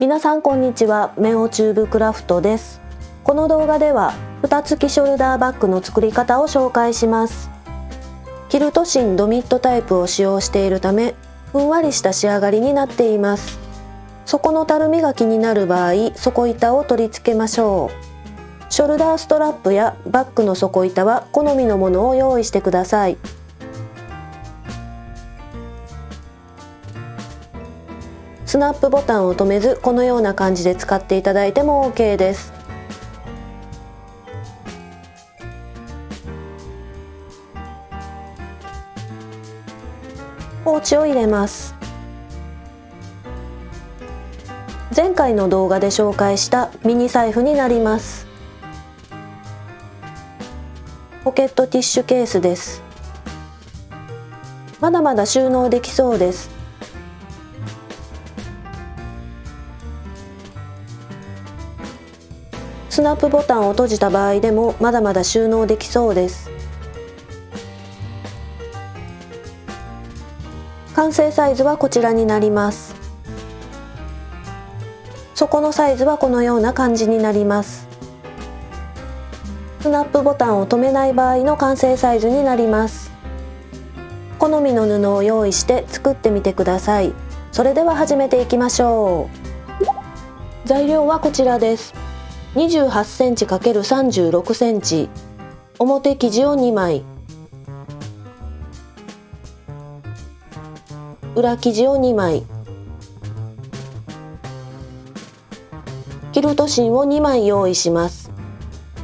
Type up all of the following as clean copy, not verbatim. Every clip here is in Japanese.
皆さんこんにちは。メオチューブクラフトです。この動画では蓋付きショルダーバッグの作り方を紹介します。キルト芯ドミットタイプを使用しているため、ふんわりした仕上がりになっています。底のたるみが気になる場合、底板を取り付けましょう。ショルダーストラップやバッグの底板は好みのものを用意してください。スナップボタンを留めず、このような感じで使っていただいても OK です。ポーチを入れます。前回の動画で紹介したミニ財布になります。ポケットティッシュケースです。まだまだ収納できそうです。スナップボタンを閉じた場合でもまだまだ収納できそうです。完成サイズはこちらになります。底のサイズはこのような感じになります。スナップボタンを留めない場合の完成サイズになります。好みの布を用意して作ってみてください。それでは始めていきましょう。材料はこちらです。28センチ ×36 センチ、表生地を2枚、裏生地を2枚、キルト芯を2枚用意します。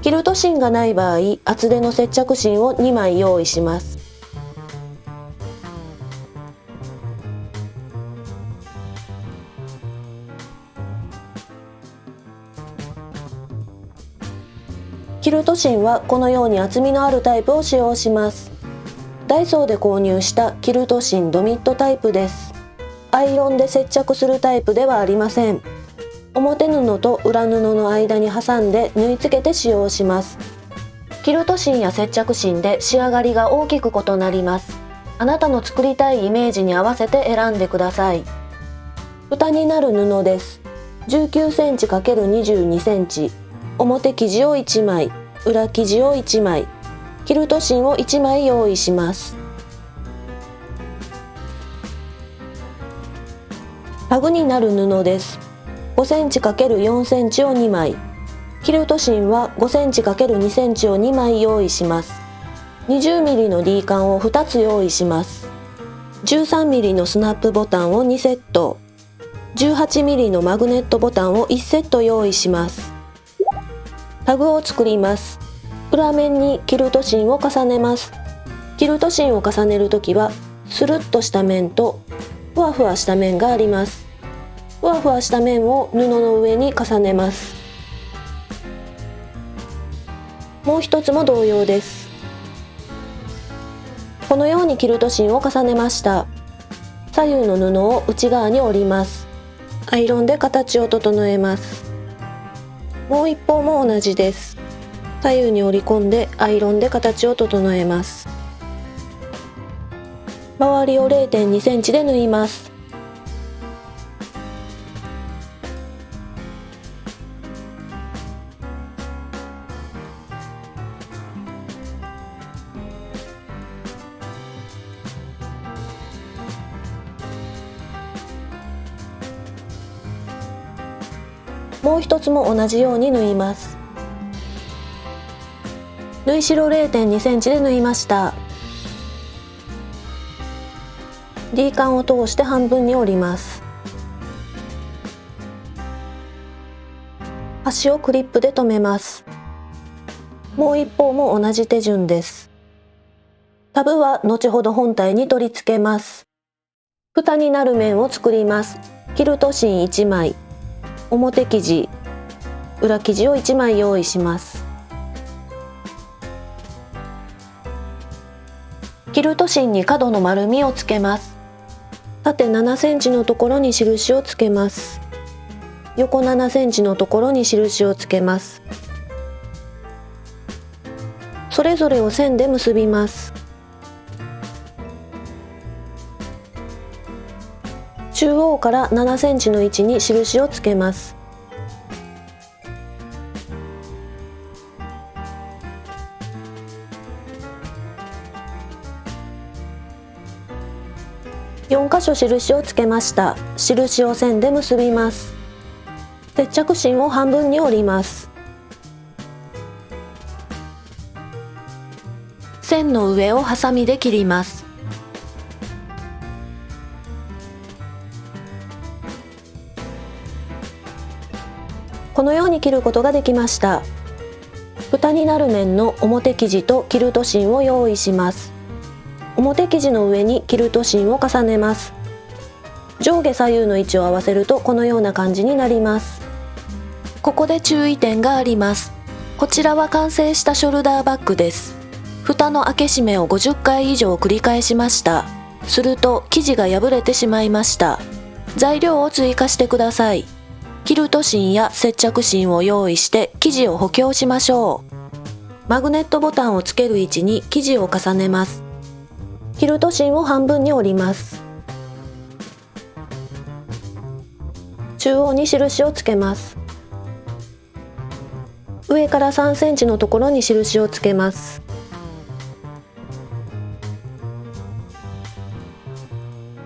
キルト芯がない場合、厚手の接着芯を2枚用意します。キルト芯はこのように厚みのあるタイプを使用します。ダイソーで購入したキルト芯ドミットタイプです。アイロンで接着するタイプではありません。表布と裏布の間に挟んで縫い付けて使用します。キルト芯や接着芯で仕上がりが大きく異なります。あなたの作りたいイメージに合わせて選んでください。蓋になる布です。19センチ ×22 センチ、表生地を1枚、裏生地を1枚、キルト芯を1枚用意します。タグになる布です。5センチ ×4 センチを2枚、キルト芯は5センチ ×2 センチを2枚用意します。20ミリの D カンを2つ用意します。13ミリのスナップボタンを2セット、18ミリのマグネットボタンを1セット用意します。タグを作ります。裏面にキルト芯を重ねます。キルト芯を重ねるときはスルッとした面とふわふわした面があります。ふわふわした面を布の上に重ねます。もう一つも同様です。このようにキルト芯を重ねました。左右の布を内側に折ります。アイロンで形を整えます。もう一方も同じです。左右に折り込んでアイロンで形を整えます。周りを 0.2 センチで縫います。もう一つも同じように縫います。縫い代 0.2 センチで縫いました。D カンを通して半分に折ります。端をクリップで留めます。もう一方も同じ手順です。タブは後ほど本体に取り付けます。蓋になる面を作ります。キルト芯1枚、表生地、裏生地を1枚用意します。キルト芯に角の丸みをつけます。縦7センチのところに印をつけます。横7センチのところに印をつけます。それぞれを線で結びます。中央から7センチの位置に印をつけます。4箇所印をつけました。印を線で結びます。接着芯を半分に折ります。線の上をハサミで切ります。このように切ることができました。蓋になる面の表生地とキルト芯を用意します。表生地の上にキルト芯を重ねます。上下左右の位置を合わせるとこのような感じになります。ここで注意点があります。こちらは完成したショルダーバッグです。蓋の開け閉めを50回以上繰り返しました。すると生地が破れてしまいました。材料を追加してください。キルト芯や接着芯を用意して生地を補強しましょう。マグネットボタンをつける位置に生地を重ねます。キルト芯を半分に折ります。中央に印をつけます。上から3センチのところに印をつけます。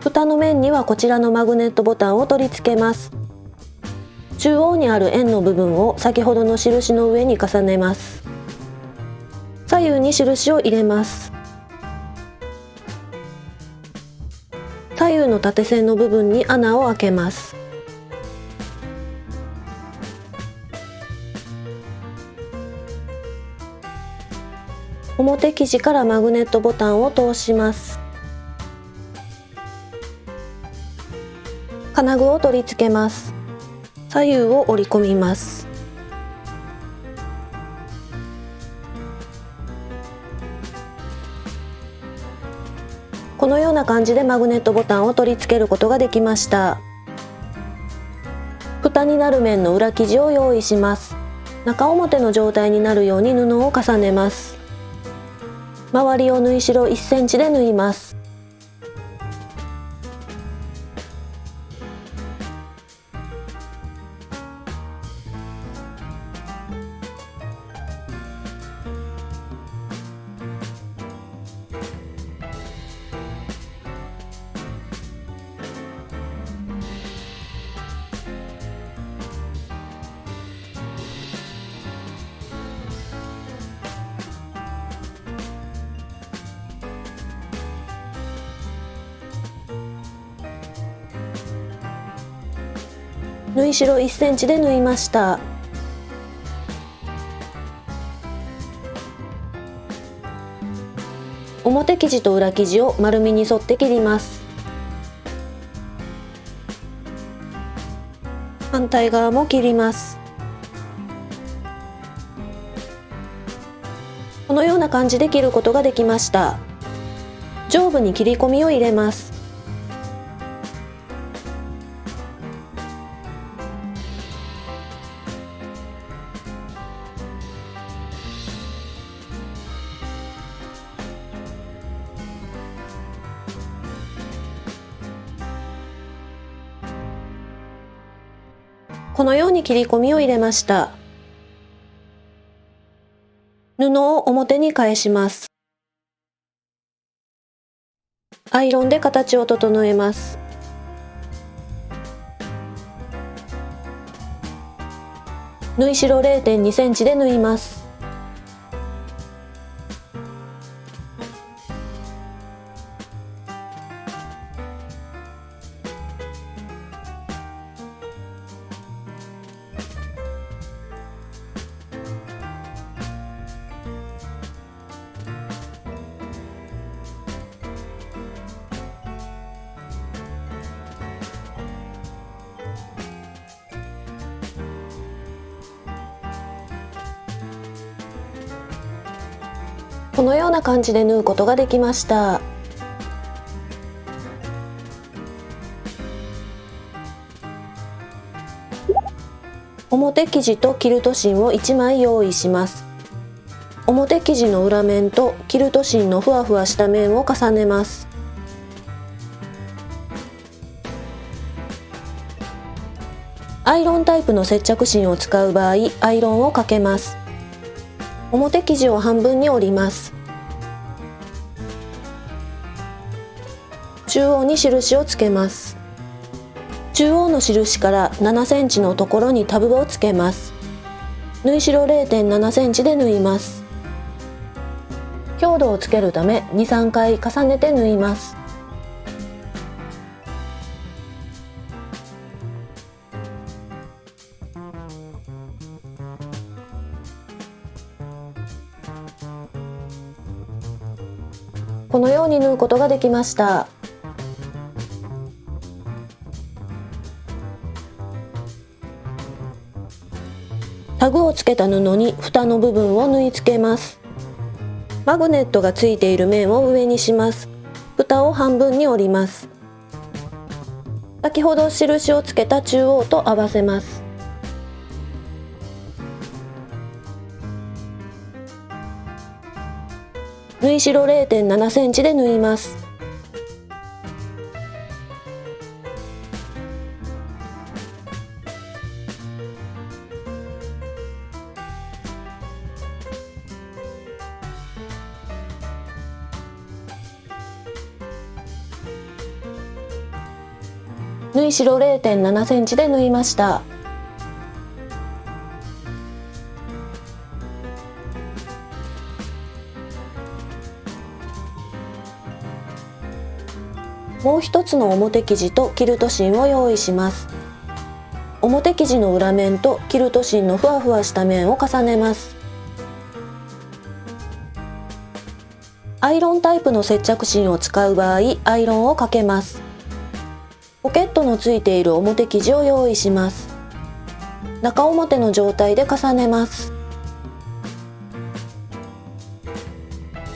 蓋の面にはこちらのマグネットボタンを取り付けます。中央にある円の部分を先ほどの印の上に重ねます。左右に印を入れます。左右の縦線の部分に穴を開けます。表生地からマグネットボタンを通します。金具を取り付けます。左右を折り込みます。このような感じでマグネットボタンを取り付けることができました。蓋になる面の裏生地を用意します。中表の状態になるように布を重ねます。周りを縫い代1センチで縫います。縫い代1センチで縫いました。表生地と裏生地を丸みに沿って切ります。反対側も切ります。このような感じで切ることができました。上部に切り込みを入れます。このように切り込みを入れました。布を表に返します。アイロンで形を整えます。縫い代 0.2 センチで縫います。このような感じで縫うことができました。表生地とキルト芯を1枚用意します。表生地の裏面とキルト芯のふわふわした面を重ねます。アイロンタイプの接着芯を使う場合、アイロンをかけます。表生地を半分に折ります。中央に印をつけます。中央の印から7センチのところにタブをつけます。縫い代 0.7 センチで縫います。強度をつけるため 2、3 回重ねて縫います。このように縫うことができました。タグをつけた布に蓋の部分を縫い付けます。マグネットがついている面を上にします。蓋を半分に折ります。先ほど印をつけた中央と合わせます。縫い代 0.7 センチで縫います。縫い代 0.7 センチで縫いました。もう一つの表生地とキルト芯を用意します。表生地の裏面とキルト芯のふわふわした面を重ねます。アイロンタイプの接着芯を使う場合、アイロンをかけます。ポケットのついている表生地を用意します。中表の状態で重ねます。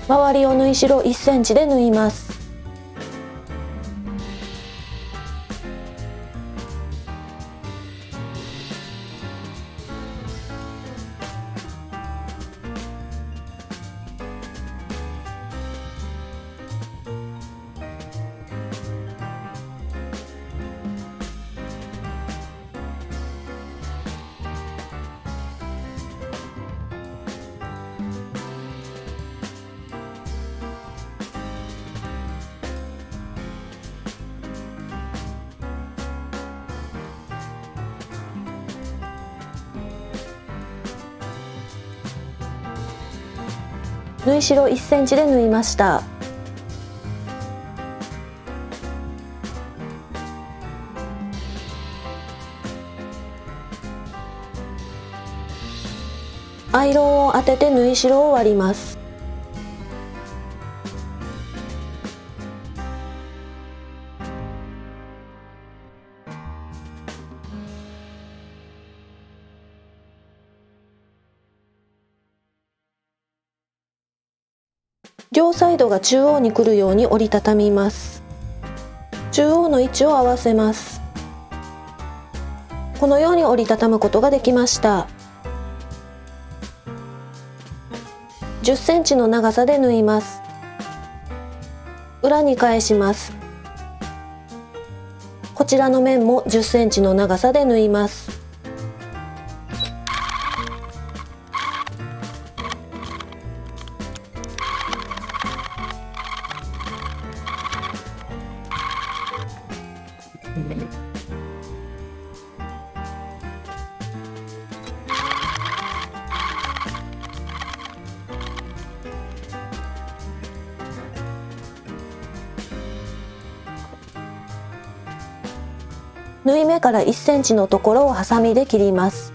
周りを縫い代1センチで縫います。縫い代1センチで縫いました。アイロンを当てて縫い代を割ります。両サイドが中央に来るように折りたたみます。中央の位置を合わせます。このように折りたたむことができました。10センチの長さで縫います。裏に返します。こちらの面も10センチの長さで縫います。縫い目から1センチのところをハサミで切ります。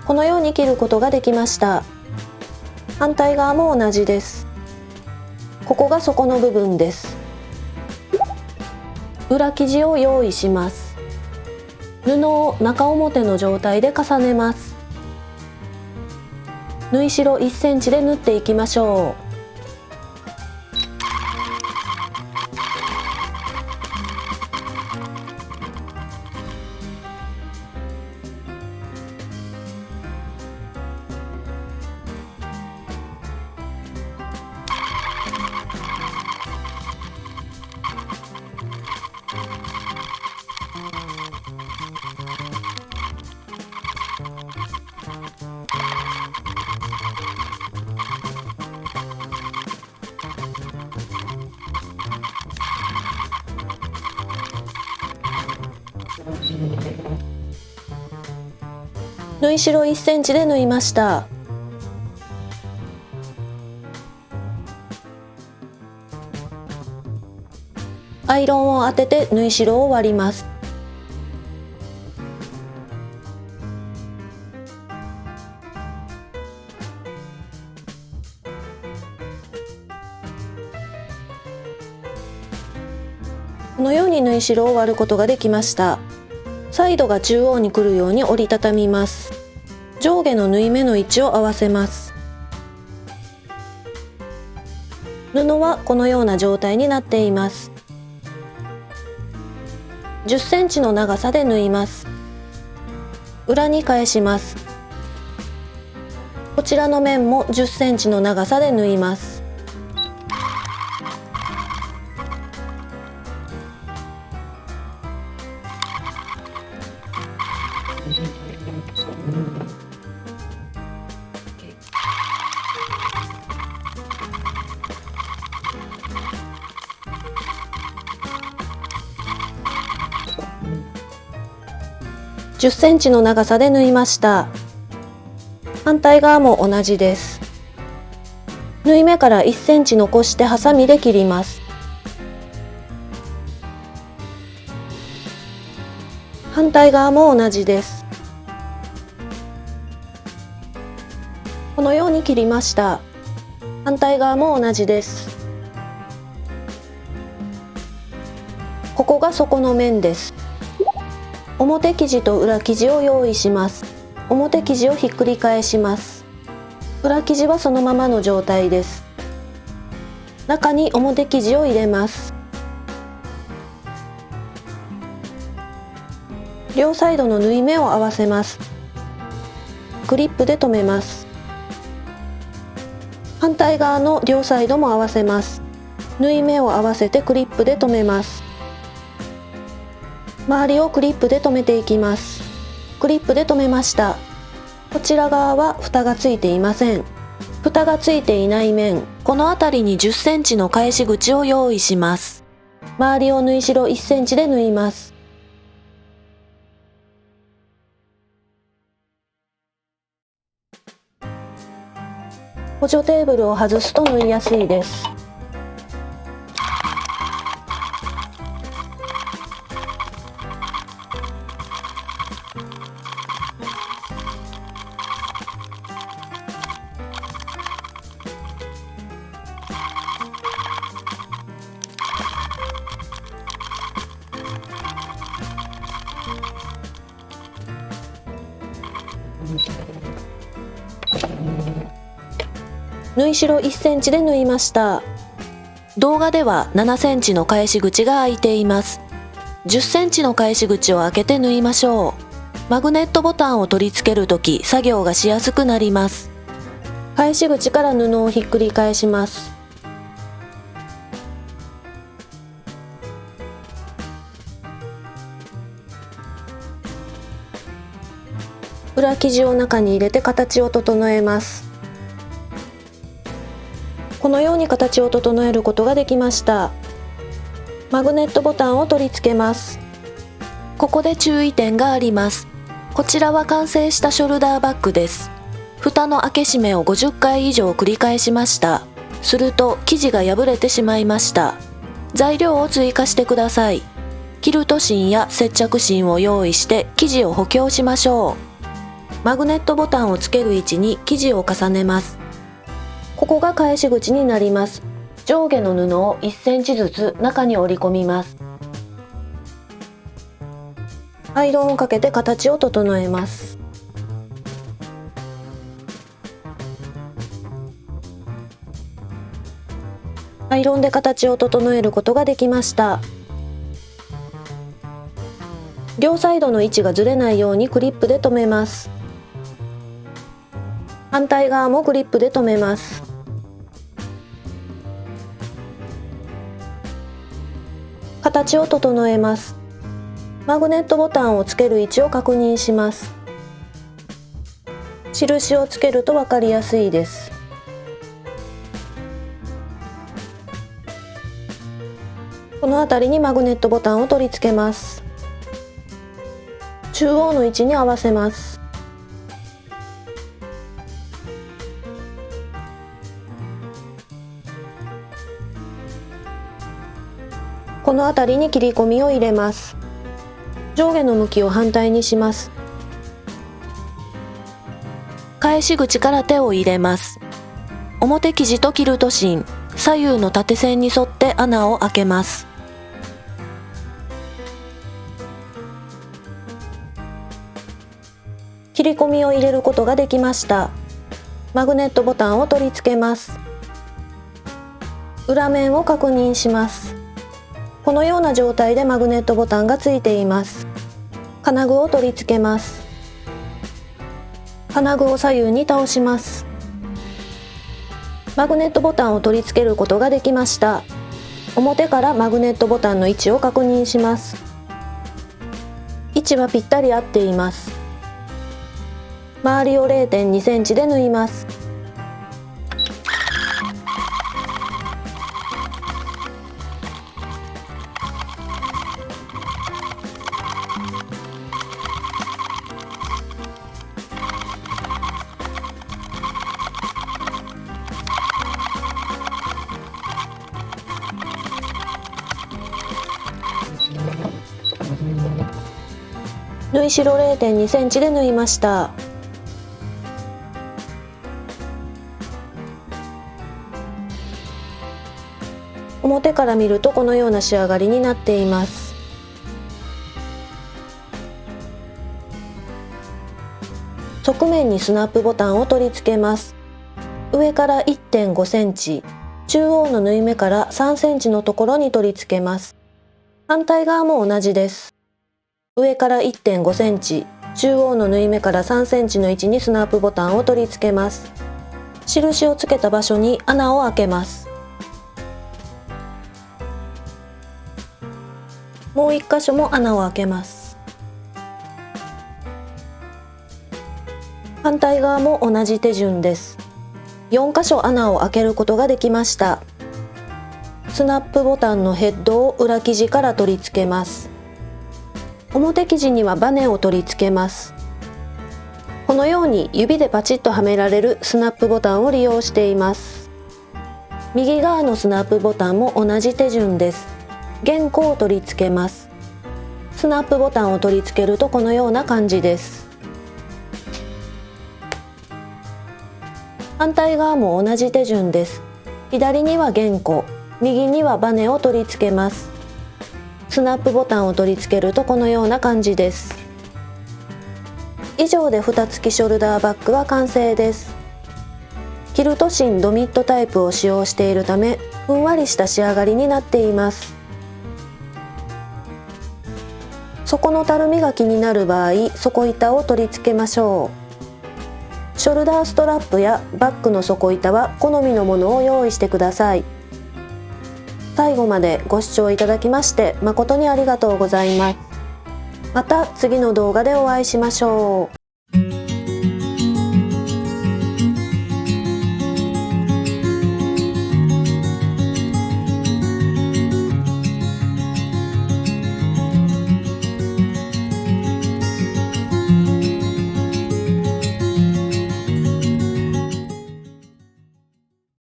このように切ることができました。反対側も同じです。ここが底の部分です。裏生地を用意します。布を中表の状態で重ねます。縫い代1センチで縫っていきましょう。縫い代1センチで縫いました。アイロンを当てて縫い代を割ります。このように縫い代を割ることができました。サイドが中央に来るように折りたたみます。上下の縫い目の位置を合わせます。布はこのような状態になっています。10センチの長さで縫います。裏に返します。こちらの面も10センチの長さで縫います。10センチの長さで縫いました。反対側も同じです。縫い目から1センチ残してハサミで切ります。反対側も同じです。このように切りました。反対側も同じです。ここが底の面です。表生地と裏生地を用意します。表生地をひっくり返します。裏生地はそのままの状態です。中に表生地を入れます。両サイドの縫い目を合わせます。クリップで留めます。反対側の両サイドも合わせます。縫い目を合わせてクリップで留めます。周りをクリップで留めていきます。クリップで留めました。こちら側は蓋がついていません。蓋がついていない面、この辺りに10センチの返し口を用意します。周りを縫い代1センチで縫います。補助テーブルを外すと縫いやすいです。縫い代1センチで縫いました。動画では7センチの返し口が開いています。10センチの返し口を開けて縫いましょう。マグネットボタンを取り付けるとき作業がしやすくなります。返し口から布をひっくり返します。裏生地を中に入れて形を整えます。このように形を整えることができました。マグネットボタンを取り付けます。ここで注意点があります。こちらは完成したショルダーバッグです。蓋の開け閉めを50回以上繰り返しました。すると生地が破れてしまいました。材料を追加してください。キルト芯や接着芯を用意して生地を補強しましょう。マグネットボタンをつける位置に生地を重ねます。ここが返し口になります。上下の布を1センチずつ中に折り込みます。アイロンをかけて形を整えます。アイロンで形を整えることができました。両サイドの位置がずれないようにクリップで留めます。反対側もクリップで留めます。形を整えます。マグネットボタンをつける位置を確認します。印をつけると分かりやすいです。この辺りにマグネットボタンを取り付けます。中央の位置に合わせます。この辺りに切り込みを入れます。上下の向きを反対にします。返し口から手を入れます。表生地とキルト芯、左右の縦線に沿って穴を開けます。切り込みを入れることができました。マグネットボタンを取り付けます。裏面を確認します。このような状態でマグネットボタンがついています。金具を取り付けます。金具を左右に倒します。マグネットボタンを取り付けることができました。表からマグネットボタンの位置を確認します。位置はぴったり合っています。周りを 0.2 センチで縫います。縫い代 0.2 センチで縫いました。表から見るとこのような仕上がりになっています。側面にスナップボタンを取り付けます。上から 1.5 センチ、中央の縫い目から3センチのところに取り付けます。反対側も同じです。上から 1.5 センチ、中央の縫い目から3センチの位置にスナップボタンを取り付けます。印をつけた場所に穴を開けます。もう1箇所も穴を開けます。反対側も同じ手順です。4箇所穴を開けることができました。スナップボタンのヘッドを裏生地から取り付けます。表生地にはバネを取り付けます。このように指でパチッとはめられるスナップボタンを利用しています。右側のスナップボタンも同じ手順です。原稿を取り付けます。スナップボタンを取り付けるとこのような感じです。反対側も同じ手順です。左には原稿、右にはバネを取り付けます。スナップボタンを取り付けるとこのような感じです。以上で蓋付きショルダーバッグは完成です。キルト芯ドミットタイプを使用しているため、ふんわりした仕上がりになっています。底のたるみが気になる場合、底板を取り付けましょう。ショルダーストラップやバッグの底板は好みのものを用意してください。最後までご視聴いただきまして誠にありがとうございます。また次の動画でお会いしましょう。